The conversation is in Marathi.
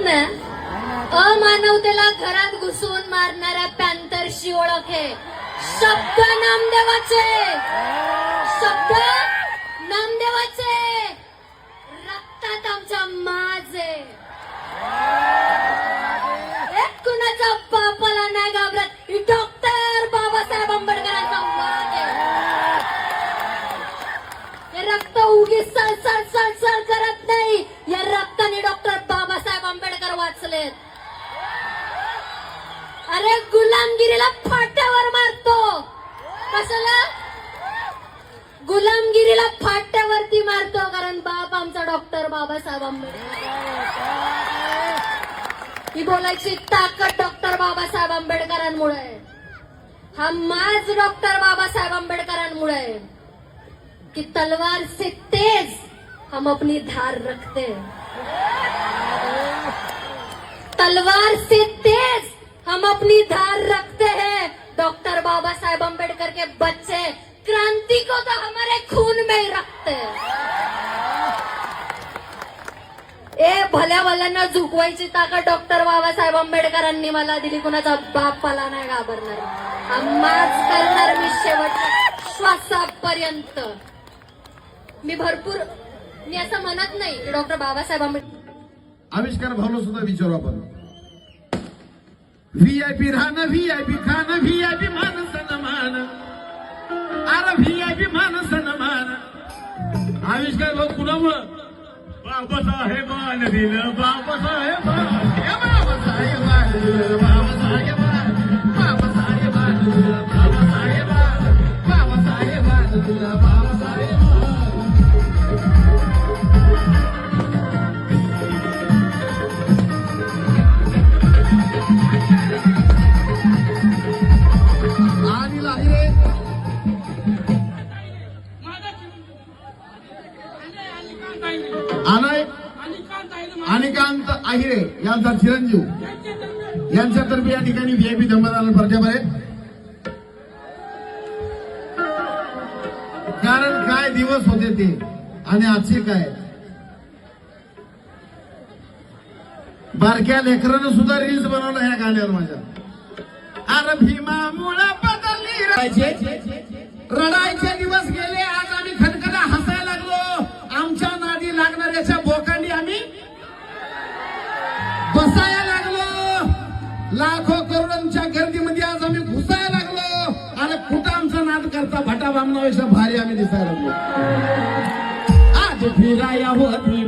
में अमानवतेला घरात घुसून मारणाऱ्या पॅन्थरची ओळख आहे. शब्द नामदेवाचे, शब्द नामदेवाचे, रक्तात आमच्या माझे. कुणाच्या बापाला नाही घाबरत. डॉक्टर बाबासाहेब आंबेडकरांचा वाद आहे. हे रक्त उगीच सळसळ सळसळ करत नाही. या रक्ताने डॉक्टर बाबासाहेब आंबेडकर वाचलेत. अरे गुलामगिरीला फाट्यावर मारतो. कशाला? गुलामगिरीला फाट्यावरती मारतो. कारण बाप आमचा डॉक्टर बाबासाहेब आंबेडकर. ही बोलायची ताकद डॉक्टर बाबासाहेब आंबेडकरांमुळे. हा माज डॉक्टर बाबासाहेब आंबेडकरांमुळे कि तलवार से तेज हम अपनी धार रखते. तलवार से तेज हम अपनी धार रखते हैं. डॉक्टर बाबासाहेब आंबेडकर के बच्चे क्रांति को तो हमारे खून में ही रखते हैं. ए भल्या भल्यांना झुकवायची ताकद डॉक्टर बाबासाहेब आंबेडकरांनी मला दिली. कुणाचा बापाला नाही घाबरणार. आम्हाच करणार मी शेवटच्या श्वासापर्यंत. मी असं म्हणत नाही की डॉक्टर बाबासाहेब आंबेडकर. आविष्कार भावना सुद्धा विचारू आपण. व्हीआयपी राहणं, व्हीआयपी खाणं, व्हीआयपी मान सन्मान. अरे व्हीआयपी मान सन्मान. आविष्कार भाऊ कुणामुळं? बाबासाहेबांनी दिलं, बाबासाहेबांनी दिलं, बाबासाहेबांनी दिलं, बाबासाहेबांनी दिलं, बाबासाहेबांनी दिलं, बाबासाहेबांनी. आणि लाहिरे आलाय अनिकांत आहिरे यांचा चिरंजीव यांच्यातर्फे या ठिकाणी व्हीआयपी धम्मदान प्रजाप आहे. कारण काय दिवस होते ते आणि आजचे काय. बारक्या लेकरानं सुद्धा रील्स बनवलं ह्या गाण्यावर माझ्या. अरे भीमामुळं बदलली रडायचे दिवस गेले. आज आम्ही खनखना हसायला लागलो. आमच्या नादी लागणाऱ्याच्या बोकांनी आम्ही बसायला लागलो. लाखो करोडांच्या गर्दीमध्ये आज आम्ही घुसायला लागलो. आणि कुठं आमचा नाद करता भटा बामणापेक्षा भारी आम्ही दिसायला लागलो. आज फिराया होती